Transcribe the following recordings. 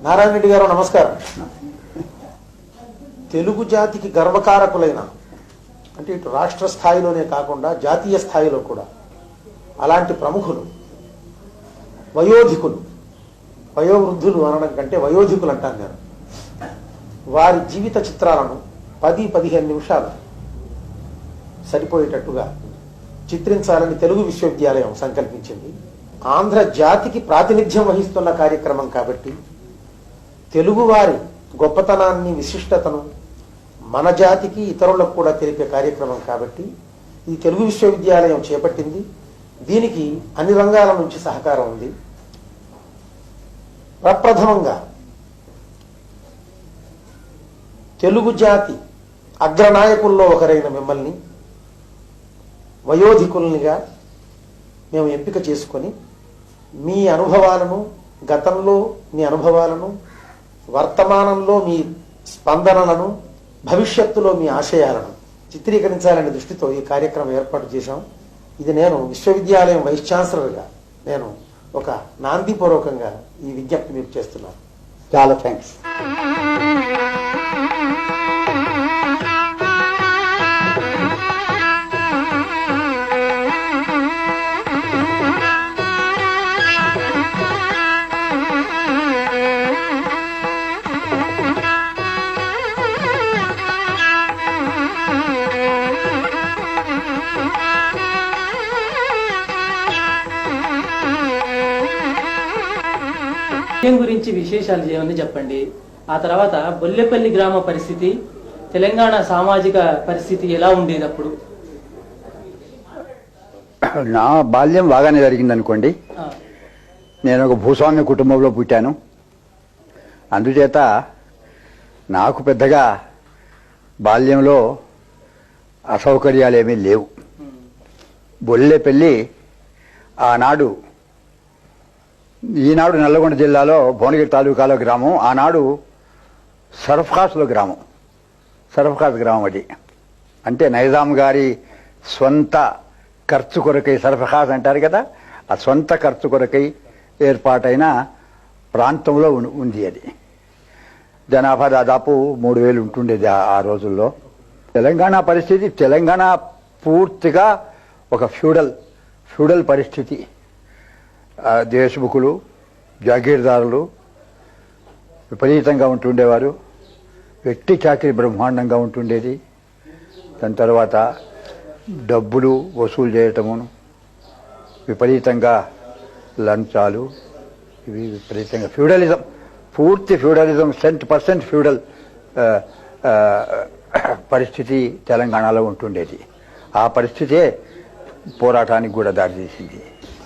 నారాయణ రెడ్డి గారు నమస్కారం. తెలుగు జాతికి గర్వకారకులైన అంటే ఇటు రాష్ట్ర స్థాయిలోనే కాకుండా జాతీయ స్థాయిలో కూడా అలాంటి ప్రముఖులు, వయోధికులు, వయోవృద్ధులు అనడం కంటే వయోధికులు అంటాను నేను, వారి జీవిత చిత్రాలను 10-15 నిమిషాలు సరిపోయేటట్టుగా చిత్రించాలని తెలుగు విశ్వవిద్యాలయం సంకల్పించింది. ఆంధ్ర జాతికి ప్రాతినిధ్యం వహిస్తున్న కార్యక్రమం కాబట్టి తెలుగువారి గొప్పతనాన్ని, విశిష్టతను మన జాతికి ఇతరులకు కూడా తెలిపే కార్యక్రమం కాబట్టి ఈ తెలుగు విశ్వవిద్యాలయం చేపట్టింది. దీనికి అన్ని రంగాల నుంచి సహకారం ఉంది. ప్రప్రథమంగా తెలుగు జాతి అగ్రనాయకుల్లో ఒకరైన మిమ్మల్ని వయోధికుల్నిగా మేము ఎంపిక చేసుకొని మీ అనుభవాలను, గతంలో మీ అనుభవాలను, వర్తమానంలో మీ స్పందనలను, భవిష్యత్తులో మీ ఆశయాలను చిత్రీకరించాలనే దృష్టితో ఈ కార్యక్రమం ఏర్పాటు చేశాం. ఇది నేను విశ్వవిద్యాలయం వైస్ ఛాన్సలర్గా నేను ఒక నాందిపూర్వకంగా ఈ విజ్ఞప్తి మీకు చేస్తున్నాను. చాలా థ్యాంక్స్. గురించి విశేషాలు ఏమని చెప్పండి. ఆ తర్వాత బొల్లెపల్లి గ్రామ పరిస్థితి, తెలంగాణ సామాజిక పరిస్థితి ఎలా ఉండేది అప్పుడు? నా బాల్యం బాగానే జరిగింది అనుకోండి. నేను ఒక భూస్వామ్య కుటుంబంలో పుట్టాను. అందుచేత నాకు పెద్దగా బాల్యంలో అసౌకర్యాలు ఏమీ లేవు. బొల్లెపల్లి ఆనాడు, ఈనాడు నల్లగొండ జిల్లాలో భువనగిరి తాలూకాలో గ్రామం, ఆనాడు సర్ఫఖాస్లో గ్రామం. సర్ఫఖాస్ గ్రామం అది. అంటే నైజాం గారి సొంత ఖర్చు కొరకై, సర్ఫఖాస్ అంటారు కదా, ఆ సొంత ఖర్చు కొరకై ఏర్పాటైన ప్రాంతంలో ఉంది అది. జనాభా దాదాపు 3000 ఉంటుండేది ఆ రోజుల్లో. తెలంగాణ పరిస్థితి, తెలంగాణ పూర్తిగా ఒక ఫ్యూడల్ పరిస్థితి. దేశముఖులు, జాగీర్దారులు విపరీతంగా ఉంటుండేవారు. వెట్టి చాకిరి బ్రహ్మాండంగా ఉంటుండేది. దాని తర్వాత డబ్బులు వసూలు చేయటమును, విపరీతంగా లంచాలు, ఇవి విపరీతంగా ఫ్యూడలిజం, పూర్తి ఫ్యూడలిజం, 100% ఫ్యూడల్ పరిస్థితి తెలంగాణలో ఉంటుండేది. ఆ పరిస్థితే పోరాటానికి కూడా దారితీసింది.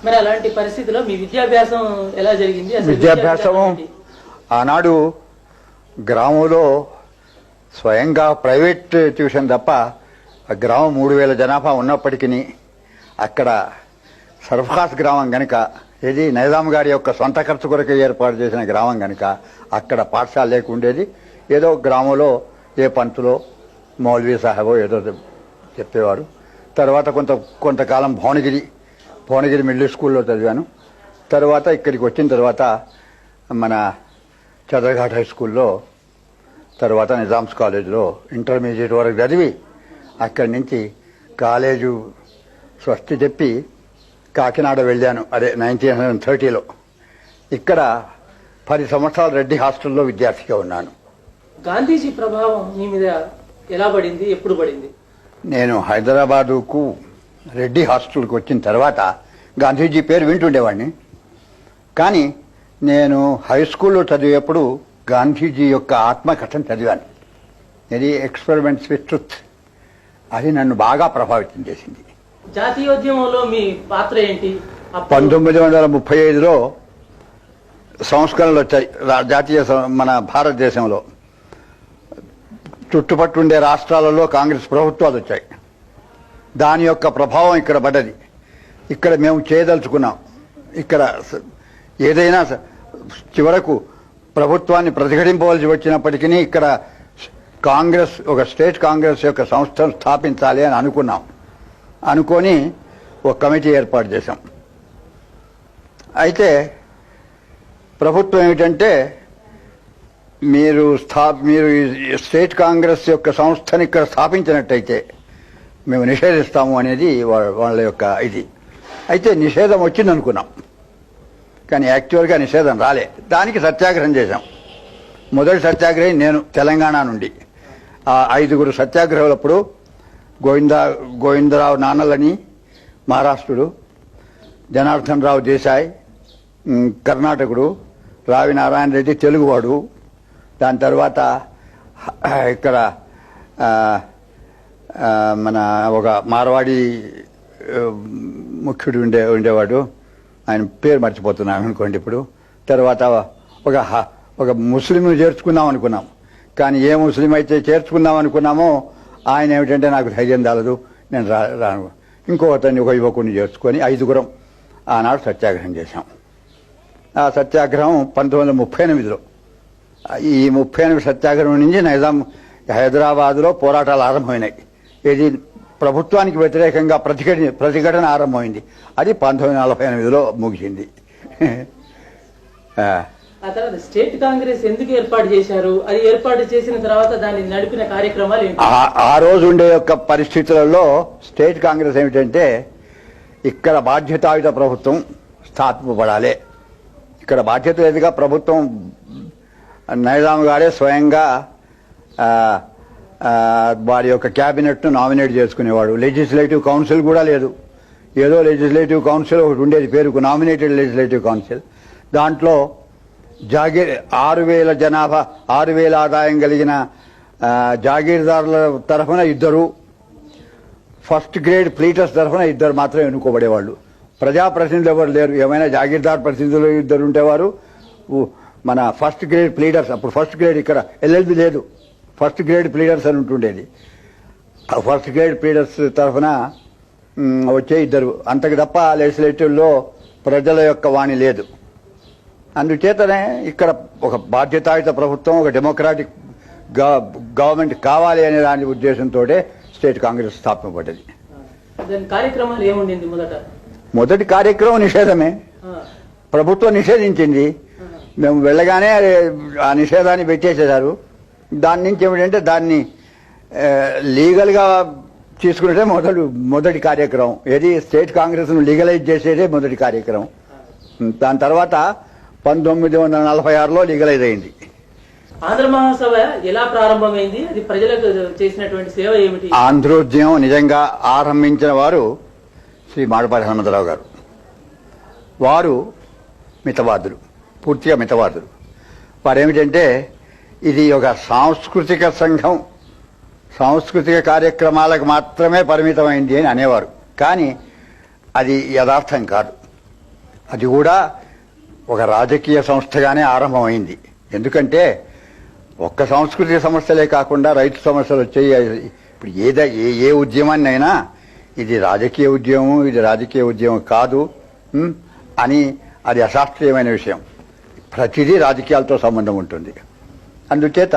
మరి అలాంటి పరిస్థితిలో మీ విద్యాభ్యాసం ఎలా జరిగింది? విద్యాభ్యాసం ఆనాడు గ్రామంలో స్వయంగా ప్రైవేట్ ట్యూషన్ తప్ప, ఆ గ్రామం 3000 జనాభా ఉన్నప్పటికీ అక్కడ సర్ఫఖాస్ గ్రామం గనక, ఇది నైజాం గారి యొక్క సొంత ఖర్చు కొరకు ఏర్పాటు చేసిన గ్రామం గనక అక్కడ పాఠశాల లేకుండేది. ఏదో గ్రామంలో ఏ పంతులో మౌల్వీ సాహెబో ఏదో చెప్పేవారు. తర్వాత కొంతకాలం భువనగిరి మిడిల్ స్కూల్లో చదివాను. తర్వాత ఇక్కడికి వచ్చిన తర్వాత మన చదరఘాట్ హై స్కూల్లో, తర్వాత నిజామ్స్ కాలేజీలో ఇంటర్మీడియట్ వరకు చదివి అక్కడి నుంచి కాలేజు స్వస్తి చెప్పి కాకినాడ వెళ్ళాను. అదే 1930లో. ఇక్కడ 10 సంవత్సరాలు రెడ్డి హాస్టల్లో విద్యార్థిగా ఉన్నాను. గాంధీజీ ప్రభావం మీ మీద ఎలా పడింది, ఎప్పుడు పడింది? నేను హైదరాబాదుకు రెడ్డి హాస్టల్కి వచ్చిన తర్వాత గాంధీజీ పేరు వింటుండేవాడిని. కానీ నేను హై స్కూల్లో చదివేప్పుడు గాంధీజీ యొక్క ఆత్మకథను చదివాను. ఇది ఎక్స్పెరిమెంట్స్ విత్ ట్రూత్. అది నన్ను బాగా ప్రభావితం చేసింది. జాతీయోద్యమంలో మీ పాత్ర ఏంటి? 1935లో సంస్కరణలు వచ్చాయి మన భారతదేశంలో. చుట్టుపట్టుండే రాష్ట్రాలలో కాంగ్రెస్ ప్రభుత్వాలు వచ్చాయి. దాని యొక్క ప్రభావం ఇక్కడ పడ్డది. ఇక్కడ మేము చేయదలుచుకున్నాం. ఇక్కడ ఏదైనా చివరకు ప్రభుత్వాన్ని ప్రతిఘటింపవలసి వచ్చినప్పటికీ ఇక్కడ ఒక స్టేట్ కాంగ్రెస్ యొక్క సంస్థను స్థాపించాలి అని అనుకున్నాం. అనుకొని ఒక కమిటీ ఏర్పాటు చేశాం. అయితే ప్రభుత్వం ఏమిటంటే మీరు ఈ స్టేట్ కాంగ్రెస్ యొక్క సంస్థని ఇక్కడ స్థాపించినట్టయితే మేము నిషేధిస్తాము అనేది వాళ్ళ యొక్క ఇది. అయితే నిషేధం వచ్చింది అనుకున్నాం, కానీ యాక్చువల్గా నిషేధం రాలే. దానికి సత్యాగ్రహం చేశాం. మొదటి సత్యాగ్రహి నేను తెలంగాణ నుండి. ఆ 5 సత్యాగ్రహులప్పుడు గోవిందరావు నాన్నలని మహారాష్ట్రుడు, జనార్దన్ రావు దేశాయ్ కర్ణాటకుడు, రావి నారాయణ రెడ్డి తెలుగువాడు, దాని తర్వాత ఇక్కడ మన ఒక మార్వాడి ముఖ్యుడు ఉండేవాడు, ఆయన పేరు మర్చిపోతున్నాను అనుకోండి ఇప్పుడు. తర్వాత ఒక ముస్లింను చేర్చుకుందాం అనుకున్నాం, కానీ ఏ ముస్లిం అయితే చేర్చుకుందాం అనుకున్నామో ఆయన ఏమిటంటే నాకు ధైర్యం చాలదు, నేను రాను. ఇంకో అతన్ని ఒక యువకుడిని చేర్చుకొని 5 ఆనాడు సత్యాగ్రహం చేశాం. ఆ సత్యాగ్రహం 1938లో. ఈ 38 సత్యాగ్రహం నుంచి నైజాం హైదరాబాద్లో పోరాటాలు ఆరంభమైనాయి. ఇది ప్రభుత్వానికి వ్యతిరేకంగా ప్రతిఘటన ఆరంభమైంది. అది 1948లో ముగిసింది. ఆ తర్వాత స్టేట్ కాంగ్రెస్ ఎందుకు ఏర్పాటు చేశారు? అది ఏర్పాటు చేసిన తర్వాత దాన్ని నడిపిన కార్యక్రమాలు ఏంటి? ఆ రోజు ఉండే యొక్క పరిస్థితులలో స్టేట్ కాంగ్రెస్ ఏమిటంటే, ఇక్కడ బాధ్యతాయుత ప్రభుత్వం స్థాపింపబడాలి. ఇక్కడ బాధ్యత లేదుగా, ప్రభుత్వం నైజాం గారే స్వయంగా వారి యొక్క క్యాబినెట్ను నామినేట్ చేసుకునేవాడు. లెజిస్లేటివ్ కౌన్సిల్ కూడా లేదు. ఏదో లెజిస్లేటివ్ కౌన్సిల్ ఒకటి ఉండేది, పేరుకు నామినేటెడ్ లెజిస్లేటివ్ కౌన్సిల్. దాంట్లో జాగీర్ 6,000 జనాభా, 6,000 ఆదాయం కలిగిన జాగీర్దారుల తరఫున 2, ఫస్ట్ గ్రేడ్ ప్లీటర్స్ తరఫున 2 మాత్రమే ఎన్నుకోబడేవాళ్ళు. ప్రజాప్రతినిధులు ఎవరు లేరు. ఏమైనా జాగీర్దార్ ప్రతినిధులు 2 ఉండేవారు. మన ఫస్ట్ గ్రేడ్ ప్లీడర్స్, అప్పుడు ఫస్ట్ గ్రేడ్, ఇక్కడ ఎల్ఎల్బి లేదు, ఫస్ట్ గ్రేడ్ ప్లీడర్స్ అని ఉంటుండేది. ఫస్ట్ గ్రేడ్ ప్లీడర్స్ తరఫున వచ్చే 2, అంతకు తప్ప లెజిస్లేటివ్లో ప్రజల యొక్క వాణి లేదు. అందుచేతనే ఇక్కడ ఒక బాధ్యతాయుత ప్రభుత్వం, ఒక డెమోక్రాటిక్ గవర్నమెంట్ కావాలి అనే దాని ఉద్దేశంతో స్టేట్ కాంగ్రెస్ స్థాపించబడ్డది. కార్యక్రమాలు ఏముండింది? మొదటి కార్యక్రమం నిషేధమే. ప్రభుత్వం నిషేధించింది. మేము వెళ్ళగానే ఆ నిషేధాన్ని పెట్టేసేశారు. దాని నుంచి ఏమిటంటే దాన్ని లీగల్గా తీసుకునేదే మొదటి కార్యక్రమం. ఏది స్టేట్ కాంగ్రెస్ను లీగలైజ్ చేసేదే మొదటి కార్యక్రమం. దాని తర్వాత 1946లో లీగలైజ్ అయింది. ఆంధ్ర మహాసభ ఎలా ప్రారంభమైంది? అది ప్రజలకు చేసినటువంటి సేవ ఏమిటి? ఆంధ్రోద్యమం నిజంగా ఆరంభించిన వారు శ్రీ మాడపాటి హనుమంతరావు గారు. వారు మితవాదులు, పూర్తిగా మితవాదులు. వారు ఏమిటంటే, ఇది ఒక సాంస్కృతిక సంఘం, సాంస్కృతిక కార్యక్రమాలకు మాత్రమే పరిమితమైంది అని అనేవారు. కానీ అది యథార్థం కాదు. అది కూడా ఒక రాజకీయ సంస్థగానే ఆరంభమైంది. ఎందుకంటే ఒక్క సాంస్కృతిక సమస్యలే కాకుండా రైతు సమస్యలు వచ్చాయి. ఇప్పుడు ఏ ఉద్యమాన్ని అయినా ఇది రాజకీయ ఉద్యమం, ఇది రాజకీయ ఉద్యమం కాదు అని అది అశాస్త్రీయమైన విషయం. ప్రతిదీ రాజకీయాలతో సంబంధం ఉంటుంది. అందుచేత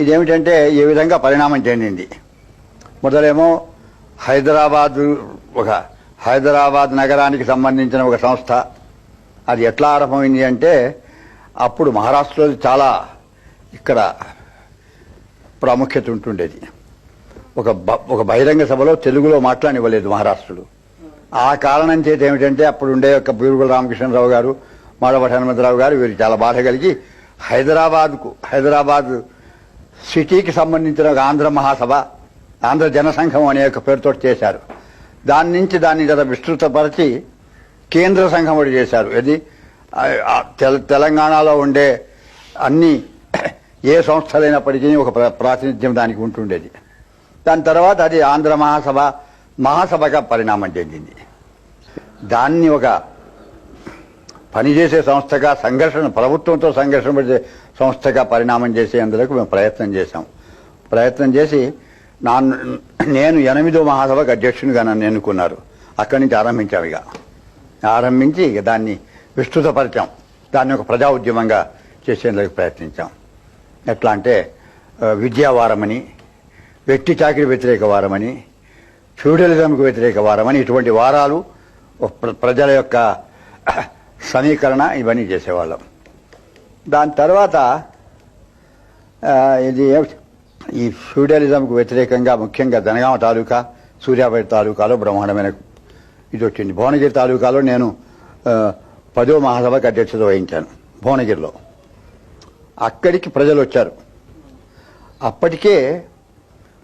ఇదేమిటంటే ఏ విధంగా పరిణామం చెందింది. మొదలేమో హైదరాబాద్ నగరానికి సంబంధించిన ఒక సంస్థ. అది ఎట్లా ఆరంభమైంది అంటే, అప్పుడు మహారాష్ట్రలో చాలా ఇక్కడ ప్రాముఖ్యత ఉంటుండేది. ఒక బహిరంగ సభలో తెలుగులో మాట్లాడనివ్వలేదు మహారాష్ట్రులు. ఆ కారణం చేత ఏమిటంటే, అప్పుడు ఉండే యొక్క బూరుగుల రామకృష్ణరావు గారు, మాడపాటి హనుమంతరావు గారు వీరు చాలా బాధ కలిగి హైదరాబాద్ సిటీకి సంబంధించిన ఒక ఆంధ్ర మహాసభ, ఆంధ్ర జనసంఘం అనే ఒక పేరుతో చేశారు. దాని నుంచి దాన్ని జర విస్తృతపరిచి కేంద్ర సంఘం ఒకటి చేశారు. ఇది తెలంగాణలో ఉండే అన్ని ఏ సంస్థలైనప్పటికీ ఒక ప్రాతినిధ్యం దానికి ఉంటుండేది. దాని తర్వాత అది ఆంధ్ర మహాసభగా పరిణామం చెందింది. దాన్ని ఒక పనిచేసే సంస్థగా, ప్రభుత్వంతో సంఘర్షణ పడే సంస్థగా పరిణామం చేసేందుకు మేము ప్రయత్నం చేసి నేను 8వ మహాసభకు అధ్యక్షునిగా నన్ను ఎన్నుకున్నారు. అక్కడి నుంచి ఆరంభించి దాన్ని విస్తృతపరిచాం. దాన్ని ఒక ప్రజా ఉద్యమంగా చేసేందుకు ప్రయత్నించాం. ఎట్లా అంటే విద్యావారమని, వ్యక్తి చాకిరి వ్యతిరేక వారమని, ఫ్యూడలిజంకు వ్యతిరేక వారమని, ఇటువంటి వారాలు ప్రజల యొక్క సమీకరణ ఇవన్నీ చేసేవాళ్ళం. దాని తర్వాత ఇది ఈ ఫ్యూడలిజంకు వ్యతిరేకంగా ముఖ్యంగా జనగామ తాలూకా, సూర్యాపేట తాలూకాలో బ్రహ్మాండమైన ఇది వచ్చింది. భువనగిరి తాలూకాలో నేను 10వ మహాసభకు అధ్యక్షత వహించాను భువనగిరిలో. అక్కడికి ప్రజలు వచ్చారు. అప్పటికే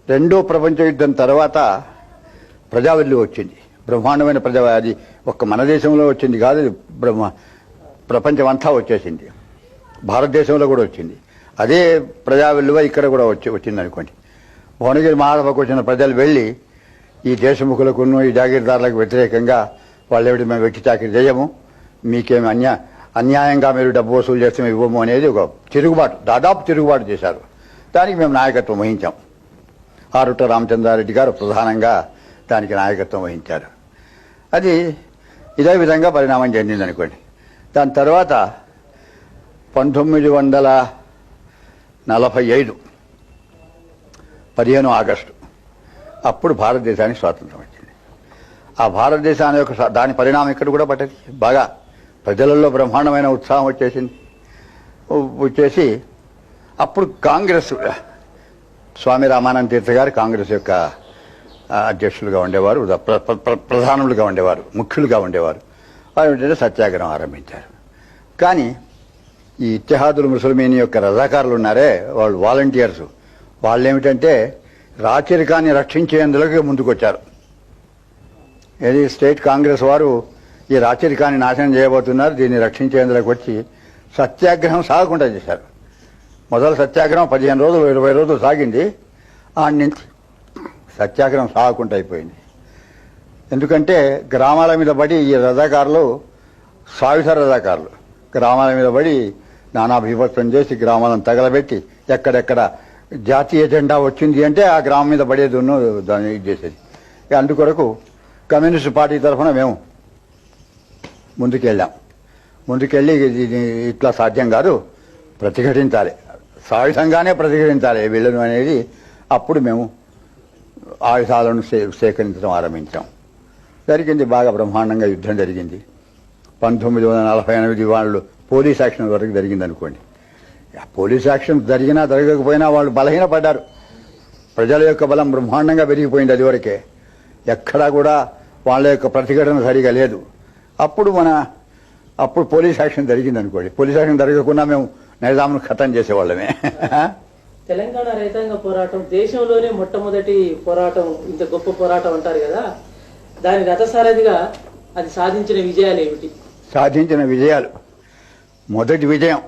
రెండో ప్రపంచ యుద్ధం తర్వాత ప్రజావెల్లి వచ్చింది, బ్రహ్మాండమైన అది ఒక్క మన దేశంలో వచ్చింది కాదు, ప్రపంచం అంతా వచ్చేసింది. భారతదేశంలో కూడా వచ్చింది. అదే ప్రజావెల్లువ ఇక్కడ కూడా వచ్చింది అనుకోండి. భువనగిరి మహాసభకు వచ్చిన ప్రజలు వెళ్ళి ఈ దేశముఖులకును ఈ జాగీర్దారులకు వ్యతిరేకంగా వాళ్ళేమిటి మేము వెట్టి చాకరీ చేయము, మీకేమి అన్యాయంగా మీరు డబ్బు వసూలు చేస్తే మేము ఇవ్వము అనేది ఒక తిరుగుబాటు, దాదాపు తిరుగుబాటు చేశారు. దానికి మేము నాయకత్వం వహించాం. ఆరుట్ట రామచంద్రారెడ్డి గారు ప్రధానంగా దానికి నాయకత్వం వహించారు. అది ఇదే విధంగా పరిణామం చెందింది అనుకోండి. దాని తర్వాత 1945 15 ఆగస్టు అప్పుడు భారతదేశానికి స్వాతంత్రం వచ్చింది. ఆ భారతదేశాన్ని యొక్క దాని పరిణామం ఇక్కడ కూడా పట్టది. బాగా ప్రజలలో బ్రహ్మాండమైన ఉత్సాహం వచ్చేసి అప్పుడు కాంగ్రెస్, స్వామి రామానంద తీర్థ గారు కాంగ్రెస్ యొక్క అధ్యక్షులుగా ఉండేవారు, ప్రధానులుగా ఉండేవారు, ముఖ్యులుగా ఉండేవారు. వారు ఏంటంటే సత్యాగ్రహం ఆరంభించారు. కానీ ఈ ఇత్తెహాదుల్ ముస్లిమీన్ యొక్క రజాకారులు ఉన్నారే, వాళ్ళు వాలంటీర్స్, వాళ్ళు ఏమిటంటే రాచరికాన్ని రక్షించేందుకు ముందుకొచ్చారు. ఏది స్టేట్ కాంగ్రెస్ వారు ఈ రాచరికాన్ని నాశనం చేయబోతున్నారు, దీన్ని రక్షించేందుకు వచ్చి సత్యాగ్రహం సాగకుండా చేశారు. మొదలు సత్యాగ్రహం 15 రోజులు 20 రోజులు సాగింది. ఆడి నుంచి సత్యాగ్రహం సాగకుండా అయిపోయింది. ఎందుకంటే గ్రామాల మీద పడి ఈ రజాకారులు, సాయుధ రజాకారులు గ్రామాల మీద పడి నానా బీభత్సం చేసి గ్రామాలను తగలబెట్టి ఎక్కడెక్కడ జాతీయ జెండా వచ్చింది అంటే ఆ గ్రామం మీద పడేది దాన్ని ఇది చేసేది. అందుకొరకు కమ్యూనిస్ట్ పార్టీ తరఫున మేము ముందుకెళ్ళి ఇట్లా సాధ్యం కాదు, ప్రతిఘటించాలి, సాయుధంగానే ప్రతిఘటించాలి వీళ్ళను అనేది. అప్పుడు మేము ఆయుధాలను సేకరించడం ఆరంభించాం. జరిగింది, బాగా బ్రహ్మాండంగా యుద్ధం జరిగింది. 1948 వాళ్ళు పోలీస్ యాక్షన్ వరకు జరిగింది అనుకోండి. పోలీస్ యాక్షన్ జరిగినా జరగకపోయినా వాళ్ళు బలహీనపడ్డారు. ప్రజల యొక్క బలం బ్రహ్మాండంగా పెరిగిపోయింది. అది వరకే ఎక్కడా కూడా వాళ్ళ యొక్క ప్రతిఘటన సరిగా లేదు. అప్పుడు పోలీస్ యాక్షన్ జరిగింది అనుకోండి. పోలీస్ యాక్షన్ జరగకుండా మేము నైజాంను ఖతం చేసేవాళ్ళమే. తెలంగాణ రైతాంగ పోరాటం దేశంలోనే మొట్టమొదటి పోరాటం, ఇంత గొప్ప పోరాటం అంటారు కదా, దాని రథసారథిగా అది సాధించిన విజయాలు ఏమిటి? సాధించిన విజయాలు, మొదటి విజయం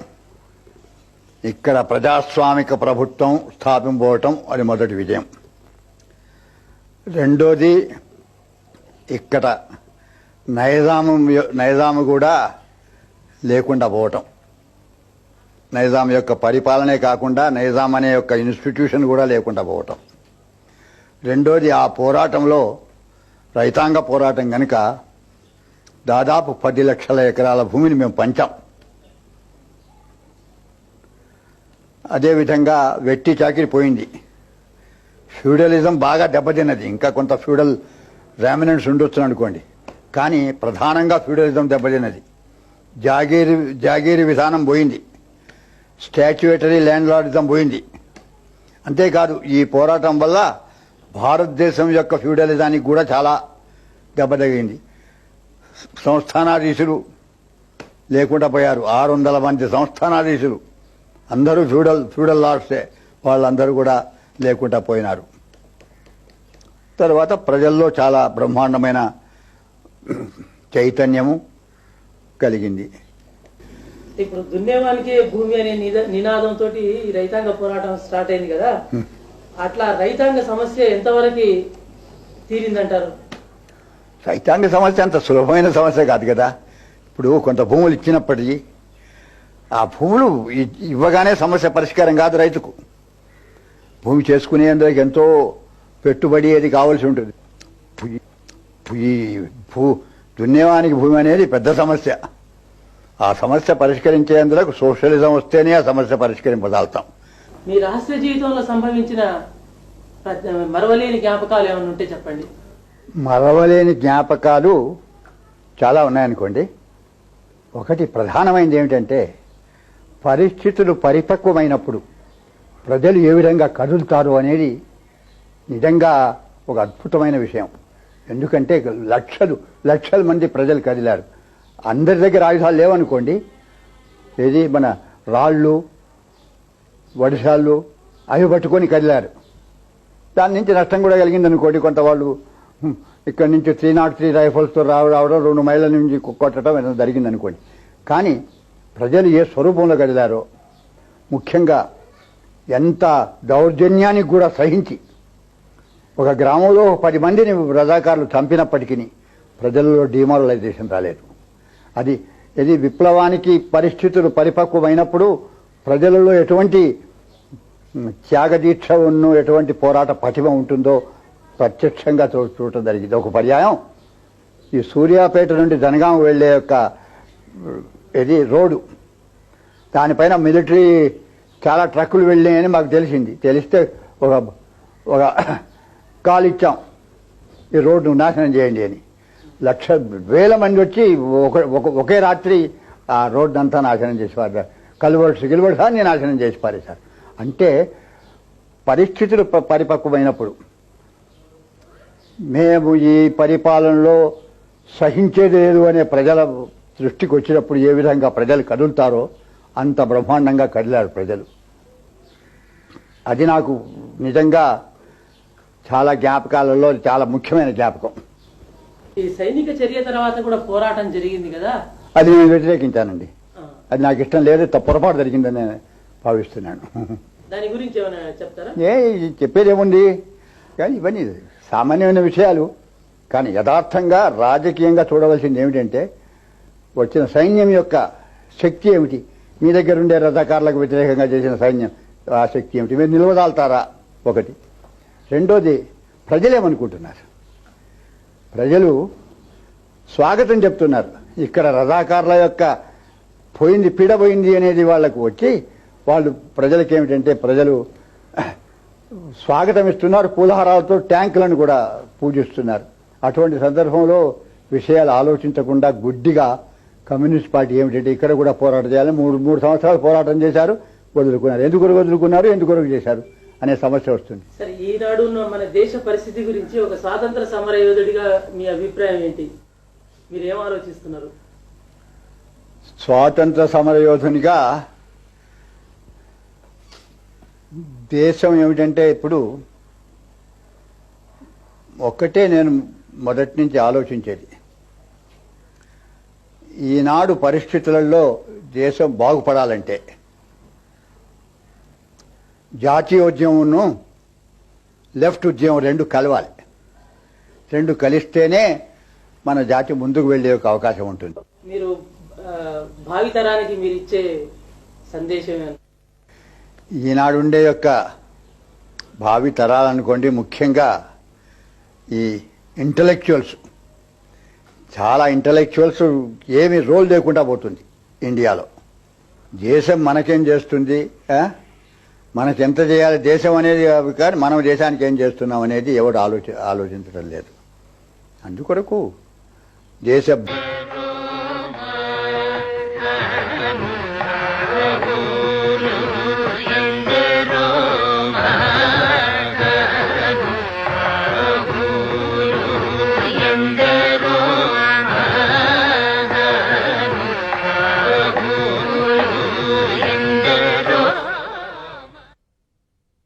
ఇక్కడ ప్రజాస్వామిక ప్రభుత్వం స్థాపించబోవటం, అది మొదటి విజయం. రెండోది ఇక్కడ నైజాము కూడా లేకుండా పోవటం. నైజాం యొక్క పరిపాలనే కాకుండా నైజాం అనే యొక్క ఇన్స్టిట్యూషన్ కూడా లేకుండా పోవటం. రెండోది ఆ పోరాటంలో రైతాంగ పోరాటం కనుక దాదాపు 10 లక్షల ఎకరాల భూమిని మేము పంచాం. అదేవిధంగా వెట్టి చాకిరి పోయింది. ఫ్యూడలిజం బాగా దెబ్బతిన్నది. ఇంకా కొంత ఫ్యూడల్ రామినెంట్స్ ఉండొచ్చు అనుకోండి, కానీ ప్రధానంగా ఫ్యూడలిజం దెబ్బతిన్నది. జాగీరి విధానం పోయింది. స్టాచ్యుయేటరీ ల్యాండ్ లార్డిజం పోయింది. అంతేకాదు ఈ పోరాటం వల్ల భారతదేశం యొక్క ఫ్యూడలిజానికి కూడా చాలా దెబ్బ తగిలింది. సంస్థానాధీశులు లేకుండా పోయారు. 600 మంది సంస్థానాధీశులు అందరూ ఫ్యూడల్ లార్డ్సే, వాళ్ళందరూ కూడా లేకుండా పోయినారు. తర్వాత ప్రజల్లో చాలా బ్రహ్మాండమైన చైతన్యము కలిగింది. ఇప్పుడు దున్నేవానికే భూమి అనే నినాదంతో ఈ రైతాంగ పోరాటం స్టార్ట్ అయింది కదా, అట్లా రైతాంగ సమస్య ఎంతవరకు తీరిందంటారు? రైతాంగ సమస్య అంత సులభమైన సమస్య కాదు కదా. ఇప్పుడు కొంత భూములు ఇచ్చినప్పటికీ ఆ భూములు ఇవ్వగానే సమస్య పరిష్కారం కాదు. రైతుకు భూమి చేసుకునేందుకు ఎంతో పెట్టుబడి అది కావాల్సి ఉంటుంది. దున్నేవానికి భూమి అనేది పెద్ద సమస్య. ఆ సమస్య పరిష్కరించేందుకు సోషలిజం వస్తేనే ఆ సమస్య పరిష్కరింపదాల్తాం. మీ రహస్య జీవితంలో సంభవించిన మరవలేని జ్ఞాపకాలు ఏమైనా ఉంటే చెప్పండి. మరవలేని జ్ఞాపకాలు చాలా ఉన్నాయనుకోండి. ఒకటి ప్రధానమైనది ఏమిటంటే, పరిస్థితులు పరిపక్వమైనప్పుడు ప్రజలు ఏ విధంగా కదులుతారు అనేది నిజంగా ఒక అద్భుతమైన విషయం. ఎందుకంటే లక్షల మంది ప్రజలు కదిలారు. అందరి దగ్గర ఆయుధాలు లేవనుకోండి, ఏది మన రాళ్ళు వడిసాళ్ళు అవి పట్టుకొని కదిలారు. దాని నుంచి నష్టం కూడా కలిగింది అనుకోండి. కొంత వాళ్ళు ఇక్కడి నుంచి 303 రైఫల్స్తో రావడం 2 మైళ్ళ నుంచి కొట్టడం ఏదో జరిగింది అనుకోండి. కానీ ప్రజలు ఏ స్వరూపంలో కదిలారో, ముఖ్యంగా ఎంత దౌర్జన్యానికి కూడా సహించి ఒక గ్రామంలో 10 మందిని రజాకారులు చంపినప్పటికీ ప్రజలలో డిమారలైజేషన్ రాలేదు. ఇది విప్లవానికి పరిస్థితులు పరిపక్వమైనప్పుడు ప్రజలలో ఎటువంటి త్యాగదీక్ష ఎటువంటి పోరాట పటిమ ఉంటుందో ప్రత్యక్షంగా చూడటం జరిగింది. ఒక పర్యాయం ఈ సూర్యాపేట నుండి జనగాం వెళ్లే యొక్క రోడ్డు, దానిపైన మిలిటరీ చాలా ట్రక్కులు వెళ్ళాయని మాకు తెలిస్తే ఒక కాల్ ఇచ్చాం, ఈ రోడ్డు నాశనం చేయండి అని. వేల మంది వచ్చి ఒకే రాత్రి ఆ రోడ్డు అంతా నాశనం చేసి గిల్వర్డ్స్ అన్ని నాశనం చేసి పారేశారు. అంటే పరిస్థితులు పరిపక్వమైనప్పుడు మేము ఈ పరిపాలనలో సహించేది లేదు అనే ప్రజల దృష్టికి వచ్చినప్పుడు ఏ విధంగా ప్రజలు కదులుతారో అంత బ్రహ్మాండంగా కదిలారు ప్రజలు. అది నాకు నిజంగా చాలా జ్ఞాపకాలలో చాలా ముఖ్యమైన జ్ఞాపకం. ఈ సైనిక చర్య తర్వాత కూడా పోరాటం జరిగింది కదా, అది నేను వ్యతిరేకించానండి. అది నాకు ఇష్టం లేదు, పొరపాటు జరిగిందని భావిస్తున్నాను. దాని గురించి ఏమైనా చెప్తారా? చెప్పేదేముంది, కానీ ఇవన్నీ సామాన్యమైన విషయాలు. కానీ యథార్థంగా రాజకీయంగా చూడవలసింది ఏమిటంటే వచ్చిన సైన్యం యొక్క శక్తి ఏమిటి, మీ దగ్గర ఉండే రజాకారులకు వ్యతిరేకంగా చేసిన సైన్యం ఆ శక్తి ఏమిటి, మీరు నిలవదాల్తారా ఒకటి. రెండోది, ప్రజలేమనుకుంటున్నారు, ప్రజలు స్వాగతం చెప్తున్నారు. ఇక్కడ రజాకారుల యొక్క పీడపోయింది అనేది వాళ్లకు వచ్చి వాళ్ళు ప్రజలకి ఏమిటంటే ప్రజలు స్వాగతం ఇస్తున్నారు, పూలహారాలతో ట్యాంకులను కూడా పూజిస్తున్నారు. అటువంటి సందర్భంలో విషయాలు ఆలోచించకుండా గుడ్డిగా కమ్యూనిస్ట్ పార్టీ ఏమిటంటే ఇక్కడ కూడా పోరాటం చేయాలని మూడు సంవత్సరాలు పోరాటం చేశారు, వదులుకున్నారు. ఎందుకు చేశారు అనే సమస్య వస్తుంది. సరే, ఈనాడు మన దేశ పరిస్థితి గురించి ఒక స్వాతంత్ర సమర యోధుడిగా మీ అభిప్రాయం ఏంటి? మీరు ఏం ఆలోచిస్తున్నారు? స్వాతంత్ర సమర యోధునిగా దేశం ఏమిటంటే ఇప్పుడు ఒక్కటే నేను మొదటి నుంచి ఆలోచించేది, ఈనాడు పరిస్థితులలో దేశం బాగుపడాలంటే జాతీయోద్యమం లెఫ్ట్ ఉద్యమం రెండు కలవాలి. రెండు కలిస్తేనే మన జాతి ముందుకు వెళ్లే ఒక అవకాశం ఉంటుంది. మీరు భావితరానికి మీరు ఇచ్చే సందేశం ఈనాడు ఉండే యొక్క భావి తరాలనుకోండి, ముఖ్యంగా ఈ ఇంటలెక్చువల్స్, చాలా ఇంటలెక్చువల్స్ ఏమి రోల్ లేకుండా పోతుంది ఇండియాలో. దేశం మనకేం చేస్తుంది, మనకెంత చేయాలి దేశం అనేది కానీ మనం దేశానికి ఏం చేస్తున్నాం అనేది ఎవడు ఆలోచించడం లేదు. అందుకొరకు దేశ